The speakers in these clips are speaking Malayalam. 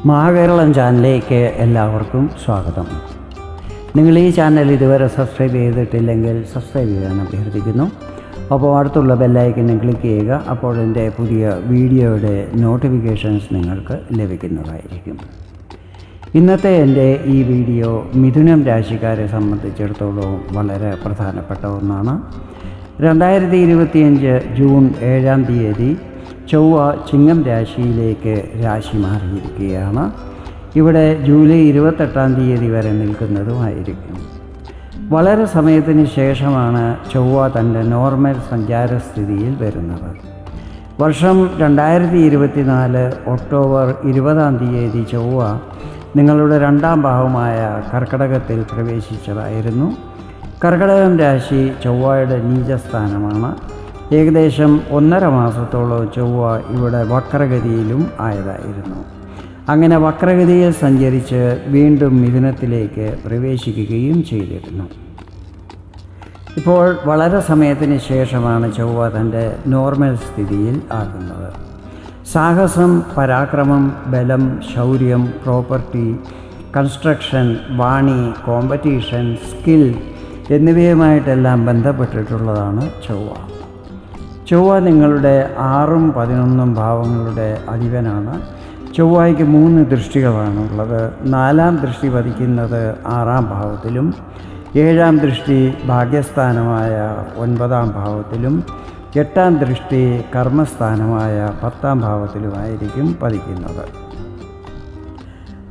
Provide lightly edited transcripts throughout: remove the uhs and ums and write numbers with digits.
മഹാകേരളം ചാനലിലേക്ക് എല്ലാവർക്കും സ്വാഗതം. നിങ്ങൾ ഈ ചാനൽ ഇതുവരെ സബ്സ്ക്രൈബ് ചെയ്തിട്ടില്ലെങ്കിൽ സബ്സ്ക്രൈബ് ചെയ്യാൻ അഭ്യർത്ഥിക്കുന്നു. അപ്പോൾ അടുത്തുള്ള ബെല്ലൈക്കനെ ക്ലിക്ക് ചെയ്യുക. അപ്പോൾ എൻ്റെ പുതിയ വീഡിയോയുടെ നോട്ടിഫിക്കേഷൻസ് നിങ്ങൾക്ക് ലഭിക്കുന്നതായിരിക്കും. ഇന്നത്തെ എൻ്റെ ഈ വീഡിയോ മിഥുനം രാശിക്കാരെ സംബന്ധിച്ചിടത്തോളം വളരെ പ്രധാനപ്പെട്ട ഒന്നാണ്. 2025 ജൂൺ 7-ാം തീയതി ചൊവ്വ ചിങ്ങം രാശിയിലേക്ക് രാശി മാറിയിരിക്കുകയാണ്. ഇവിടെ ജൂലൈ 28-ാം തീയതി വരെ നിൽക്കുന്നതുമായിരിക്കും. വളരെ സമയത്തിന് ശേഷമാണ് ചൊവ്വ തൻ്റെ നോർമൽ സഞ്ചാരസ്ഥിതിയിൽ വരുന്നത്. വർഷം 2024 ഒക്ടോബർ 20-ാം തീയതി ചൊവ്വ നിങ്ങളുടെ 2ാം ഭാവമായ കർക്കടകത്തിൽ പ്രവേശിച്ചതായിരുന്നു. കർക്കടകം രാശി ചൊവ്വയുടെ നീചസ്ഥാനമാണ്. ഏകദേശം 1.5 മാസത്തോളം ചൊവ്വ ഇവിടെ വക്രഗതിയിലും ആയതായിരുന്നു. അങ്ങനെ വക്രഗതിയിൽ സഞ്ചരിച്ച് വീണ്ടും മിഥുനത്തിലേക്ക് പ്രവേശിക്കുകയും ചെയ്തിരുന്നു. ഇപ്പോൾ വളരെ സമയത്തിന് ശേഷമാണ് ചൊവ്വ തൻ്റെ നോർമൽ സ്ഥിതിയിൽ ആകുന്നത്. സാഹസം, പരാക്രമം, ബലം, ശൗര്യം, പ്രോപ്പർട്ടി, കൺസ്ട്രക്ഷൻ, വാണി, കോമ്പറ്റീഷൻ, സ്കിൽ എന്നിവയുമായിട്ടെല്ലാം ബന്ധപ്പെട്ടിട്ടുള്ളതാണ് ചൊവ്വ. ചൊവ്വ നിങ്ങളുടെ 6ഉം 11ഉം ഭാവങ്ങളുടെ അധിപനാണ്. ചൊവ്വയ്ക്ക് 3 ദൃഷ്ടികളാണുള്ളത്. 4ാം ദൃഷ്ടി പതിക്കുന്നത് 6ാം ഭാവത്തിലും 7ാം ദൃഷ്ടി ഭാഗ്യസ്ഥാനമായ 9ാം ഭാവത്തിലും 8ാം ദൃഷ്ടി കർമ്മസ്ഥാനമായ 10ാം ഭാവത്തിലുമായിരിക്കും പതിക്കുന്നത്.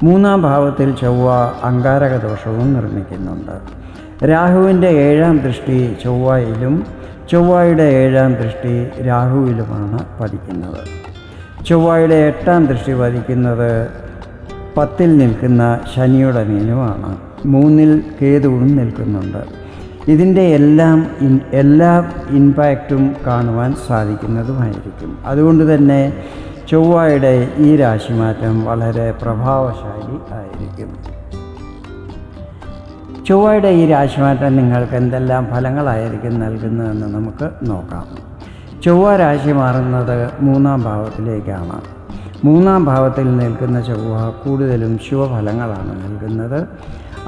3ാം ഭാവത്തിൽ ചൊവ്വ അങ്കാരക ദോഷവും നിർമ്മിക്കുന്നുണ്ട്. രാഹുവിൻ്റെ 7ാം ദൃഷ്ടി ചൊവ്വയിലും ചൊവ്വയുടെ 7ാം ദൃഷ്ടി രാഹുവിലുമാണ് പതിക്കുന്നത്. ചൊവ്വയുടെ 8ാം ദൃഷ്ടി പതിക്കുന്നത് 10ൽ നിൽക്കുന്ന ശനിയുടെ മേലുമാണ്. 3ൽ കേതുവും നിൽക്കുന്നുണ്ട്. ഇതിൻ്റെ എല്ലാ ഇമ്പാക്റ്റും കാണുവാൻ സാധിക്കുന്നതുമായിരിക്കും. അതുകൊണ്ട് തന്നെ ചൊവ്വയുടെ ഈ രാശിമാറ്റം വളരെ പ്രഭാവശാലി ആയിരിക്കും. ചൊവ്വയുടെ ഈ രാശിമാറ്റം നിങ്ങൾക്ക് എന്തെല്ലാം ഫലങ്ങളായിരിക്കും നൽകുന്നതെന്ന് നമുക്ക് നോക്കാം. ചൊവ്വ രാശി മാറുന്നത് 3ാം ഭാവത്തിലേക്കാണ്. 3ാം ഭാവത്തിൽ നിൽക്കുന്ന ചൊവ്വ കൂടുതലും ശുഭഫലങ്ങളാണ് നൽകുന്നത്.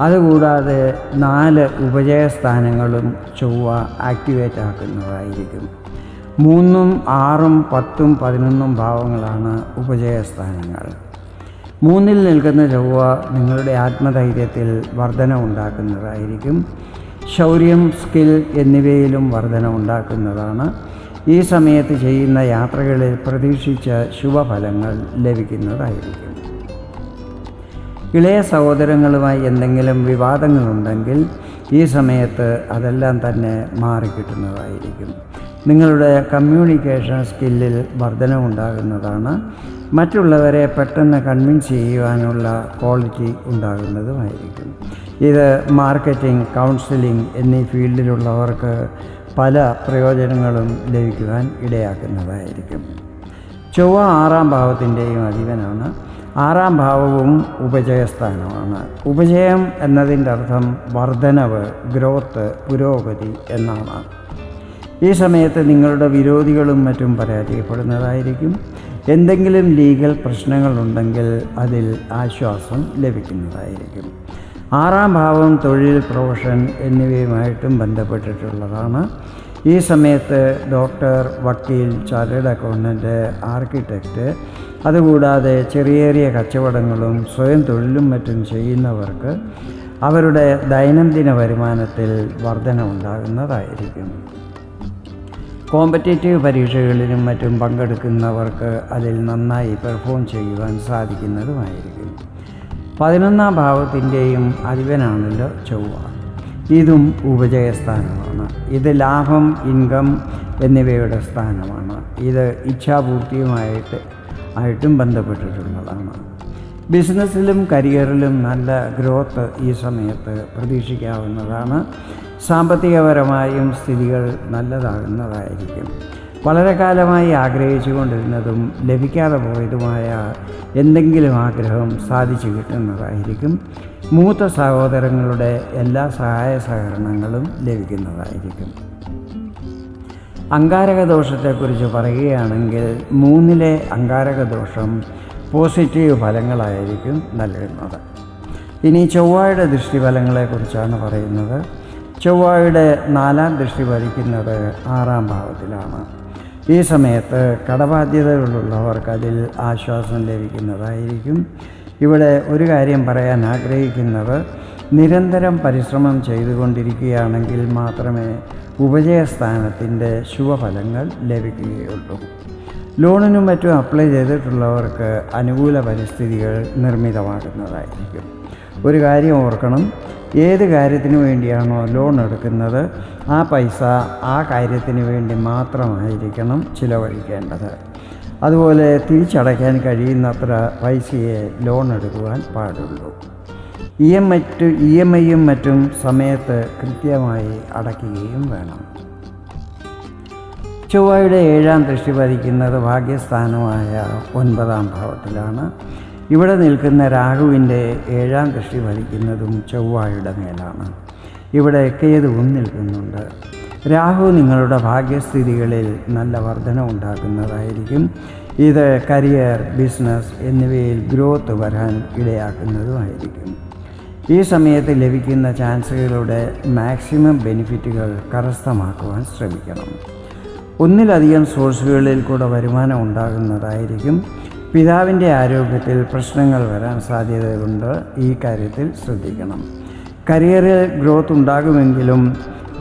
അതുകൂടാതെ 4 ഉപജയസ്ഥാനങ്ങളും ചൊവ്വ ആക്ടിവേറ്റ് ആക്കുന്നതായിരിക്കും. 3ഉം 6ഉം 10ഉം 11ഉം ഭാവങ്ങളാണ് ഉപജയസ്ഥാനങ്ങൾ. 3ൽ നിൽക്കുന്ന ചൊവ്വ നിങ്ങളുടെ ആത്മധൈര്യത്തിൽ വർധന ഉണ്ടാക്കുന്നതായിരിക്കും. ശൗര്യം, സ്കിൽ എന്നിവയിലും വർധന ഉണ്ടാക്കുന്നതാണ്. ഈ സമയത്ത് ചെയ്യുന്ന യാത്രകളിൽ പ്രതീക്ഷിച്ച ശുഭഫലങ്ങൾ ലഭിക്കുന്നതായിരിക്കും. ഇളയ സഹോദരങ്ങളുമായി എന്തെങ്കിലും വിവാദങ്ങളുണ്ടെങ്കിൽ ഈ സമയത്ത് അതെല്ലാം തന്നെ മാറിക്കിട്ടുന്നതായിരിക്കും. നിങ്ങളുടെ കമ്മ്യൂണിക്കേഷൻ സ്കില്ലിൽ വർധന ഉണ്ടാകുന്നതാണ്. മറ്റുള്ളവരെ പെട്ടെന്ന് കൺവിൻസ് ചെയ്യുവാനുള്ള ക്വാളിറ്റി ഉണ്ടാകുന്നതുമായിരിക്കും. ഇത് മാർക്കറ്റിംഗ്, കൗൺസിലിംഗ് എന്നീ ഫീൽഡിലുള്ളവർക്ക് പല പ്രയോജനങ്ങളും ലഭിക്കുവാൻ ഇടയാക്കുന്നതായിരിക്കും. ചൊവ്വ 6ാം ഭാവത്തിൻ്റെയും അധിപനാണ്. 6ാം ഭാവവും ഉപജയസ്ഥാനമാണ്. ഉപജയം എന്നതിൻ്റെ അർത്ഥം വർധനവ്, ഗ്രോത്ത്, പുരോഗതി എന്നാണ്. ഈ സമയത്ത് നിങ്ങളുടെ വിരോധികളും മറ്റും പരാജയപ്പെടുന്നതായിരിക്കും. എന്തെങ്കിലും ലീഗൽ പ്രശ്നങ്ങളുണ്ടെങ്കിൽ അതിൽ ആശ്വാസം ലഭിക്കുന്നതായിരിക്കും. 6ാം ഭാവം തൊഴിൽ, പ്രൊഫഷൻ എന്നിവയുമായിട്ടും ബന്ധപ്പെട്ടിട്ടുള്ളതാണ്. ഈ സമയത്ത് ഡോക്ടർ, വക്കീൽ, ചാർട്ടേഡ് അക്കൗണ്ടൻറ്റ്, ആർക്കിടെക്റ്റ്, അതുകൂടാതെ ചെറിയ കച്ചവടങ്ങളും സ്വയം തൊഴിലും മറ്റും ചെയ്യുന്നവർക്ക് അവരുടെ ദൈനംദിന വരുമാനത്തിൽ വർധന ഉണ്ടാകുന്നതായിരിക്കും. കോമ്പറ്റേറ്റീവ് പരീക്ഷകളിലും മറ്റും പങ്കെടുക്കുന്നവർക്ക് അതിൽ നന്നായി പെർഫോം ചെയ്യുവാൻ സാധിക്കുന്നതുമായിരിക്കും. 11ാം ഭാവത്തിൻ്റെയും അധിപനാണല്ലോ ചൊവ്വ. ഇതും ഉപജയസ്ഥാനമാണ്. ഇത് ലാഭം, ഇൻകം എന്നിവയുടെ സ്ഥാനമാണ്. ഇത് ഇച്ഛാപൂർത്തിയുമായിട്ടും ബന്ധപ്പെട്ടിട്ടുള്ളതാണ്. ബിസിനസ്സിലും കരിയറിലും നല്ല ഗ്രോത്ത് ഈ സമയത്ത് പ്രതീക്ഷിക്കാവുന്നതാണ്. സാമ്പത്തികപരമായും സ്ഥിതികൾ നല്ലതാകുന്നതായിരിക്കും. വളരെ കാലമായി ആഗ്രഹിച്ചു കൊണ്ടിരുന്നതും ലഭിക്കാതെ പോയതുമായ എന്തെങ്കിലും ആഗ്രഹം സാധിച്ചു കിട്ടുന്നതായിരിക്കും. മൂത്ത സഹോദരങ്ങളുടെ എല്ലാ സഹായ സഹകരണങ്ങളും ലഭിക്കുന്നതായിരിക്കും. അങ്കാരക ദോഷത്തെക്കുറിച്ച് പറയുകയാണെങ്കിൽ 3ലെ അങ്കാരക ദോഷം പോസിറ്റീവ് ഫലങ്ങളായിരിക്കും നൽകുന്നത്. ഇനി ചൊവ്വയുടെ ദൃഷ്ടിഫലങ്ങളെക്കുറിച്ചാണ് പറയുന്നത്. ചൊവ്വയുടെ 4ാം ദൃഷ്ടി പതിക്കുന്നത് 6ാം ഭാവത്തിലാണ്. ഈ സമയത്ത് കടബാധ്യതകളുള്ളവർക്ക് അതിൽ ആശ്വാസം ലഭിക്കുന്നതായിരിക്കും. ഇവിടെ ഒരു കാര്യം പറയാൻ ആഗ്രഹിക്കുന്നത്, നിരന്തരം പരിശ്രമം ചെയ്തുകൊണ്ടിരിക്കുകയാണെങ്കിൽ മാത്രമേ ഉപജയസ്ഥാനത്തിൻ്റെ ശുഭഫലങ്ങൾ ലഭിക്കുകയുള്ളൂ. ലോണിനും മറ്റും അപ്ലൈ ചെയ്തിട്ടുള്ളവർക്ക് അനുകൂല പരിസ്ഥിതികൾ നിർമ്മിതമാകുന്നതായിരിക്കും. ഒരു കാര്യം ഓർക്കണം, ഏത് കാര്യത്തിന് വേണ്ടിയാണോ ലോൺ എടുക്കുന്നത് ആ പൈസ ആ കാര്യത്തിന് വേണ്ടി മാത്രമായിരിക്കണം ചിലവഴിക്കേണ്ടത്. അതുപോലെ തിരിച്ചടയ്ക്കാൻ കഴിയുന്നത്ര പൈസയെ ലോൺ എടുക്കുവാൻ പാടുള്ളൂ. EMI-യും മറ്റും സമയത്ത് കൃത്യമായി അടയ്ക്കുകയും വേണം. ചൊവ്വയുടെ 7ാം ദൃഷ്ടി പതിക്കുന്നത് ഭാഗ്യസ്ഥാനമായ 9ാം ഭാവത്തിലാണ്. ഇവിടെ നിൽക്കുന്ന രാഹുവിൻ്റെ 7ാം ദൃഷ്ടി പതിക്കുന്നതും ചൊവ്വയുടെ മേലാണ്. ഇവിടെ കേതുവും നിൽക്കുന്നുണ്ട്. രാഹു നിങ്ങളുടെ ഭാഗ്യസ്ഥിതികളിൽ നല്ല വർധന ഉണ്ടാക്കുന്നതായിരിക്കും. ഇത് കരിയർ, ബിസിനസ് എന്നിവയിൽ ഗ്രോത്ത് വരാൻ ഇടയാക്കുന്നതുമായിരിക്കും. ഈ സമയത്ത് ലഭിക്കുന്ന ചാൻസുകളുടെ മാക്സിമം ബെനിഫിറ്റുകൾ കരസ്ഥമാക്കുവാൻ ശ്രമിക്കണം. ഒന്നിലധികം സോഴ്സുകളിൽ കൂടെ വരുമാനം ഉണ്ടാകുന്നതായിരിക്കും. പിതാവിൻ്റെ ആരോഗ്യത്തിൽ പ്രശ്നങ്ങൾ വരാൻ സാധ്യതയുണ്ട്. ഈ കാര്യത്തിൽ ശ്രദ്ധിക്കണം. കരിയറിൽ ഗ്രോത്ത് ഉണ്ടാകുമെങ്കിലും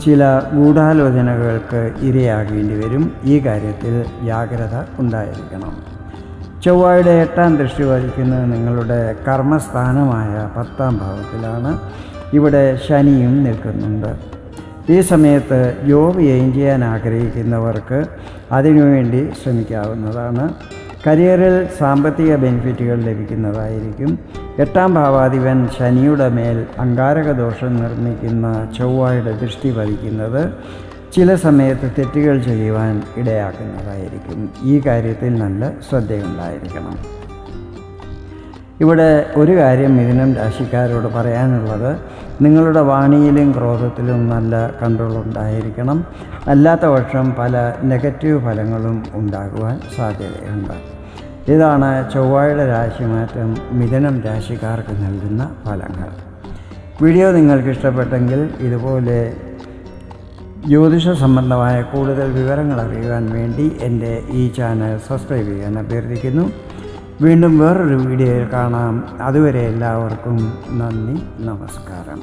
ചില ഗൂഢാലോചനകൾക്ക് ഇരയാകേണ്ടി വരും. ഈ കാര്യത്തിൽ ജാഗ്രത ഉണ്ടായിരിക്കണം. ചൊവ്വയുടെ 8ാം ദൃഷ്ടി പതിക്കുന്നത് നിങ്ങളുടെ കർമ്മസ്ഥാനമായ 10ാം ഭാവത്തിലാണ്. ഇവിടെ ശനിയും നിൽക്കുന്നുണ്ട്. ഈ സമയത്ത് ജോബ് ചെയ്യാൻ ആഗ്രഹിക്കുന്നവർക്ക് അതിനുവേണ്ടി ശ്രമിക്കാവുന്നതാണ്. കരിയറിൽ സാമ്പത്തിക ബെനിഫിറ്റുകൾ ലഭിക്കുന്നതായിരിക്കും. 8ാം ഭാവാധിപൻ ശനിയുടെ മേൽ അംഗാരകദോഷം നിർമ്മിക്കുന്ന ചൊവ്വയുടെ ദൃഷ്ടി പതിക്കുന്നത് ചില സമയത്ത് തെറ്റുകൾ ചെയ്യുവാൻ ഇടയാക്കുന്നതായിരിക്കും. ഈ കാര്യത്തിൽ നല്ല ശ്രദ്ധയുണ്ടായിരിക്കണം. ഇവിടെ ഒരു കാര്യം മിഥുനം രാശിക്കാരോട് പറയാനുള്ളത്, നിങ്ങളുടെ വാണിയിലും ക്രോധത്തിലും നല്ല കൺട്രോൾ ഉണ്ടായിരിക്കണം. അല്ലാത്ത പക്ഷം പല നെഗറ്റീവ് ഫലങ്ങളും ഉണ്ടാകുവാൻ സാധ്യതയുണ്ട്. ഇതാണ് ചൊവ്വയുടെ രാശിമാറ്റം മിഥുനം രാശിക്കാർക്ക് നൽകുന്ന ഫലങ്ങൾ. വീഡിയോ നിങ്ങൾക്ക് ഇഷ്ടപ്പെട്ടെങ്കിൽ ഇതുപോലെ ജ്യോതിഷ സംബന്ധമായ കൂടുതൽ വിവരങ്ങൾ അറിയുവാൻ വേണ്ടി എൻ്റെ ഈ ചാനൽ സബ്സ്ക്രൈബ് ചെയ്യാൻ അഭ്യർത്ഥിക്കുന്നു. വീണ്ടും വേറൊരു വീഡിയോയിൽ കാണാം. അതുവരെ എല്ലാവർക്കും നന്ദി, നമസ്കാരം.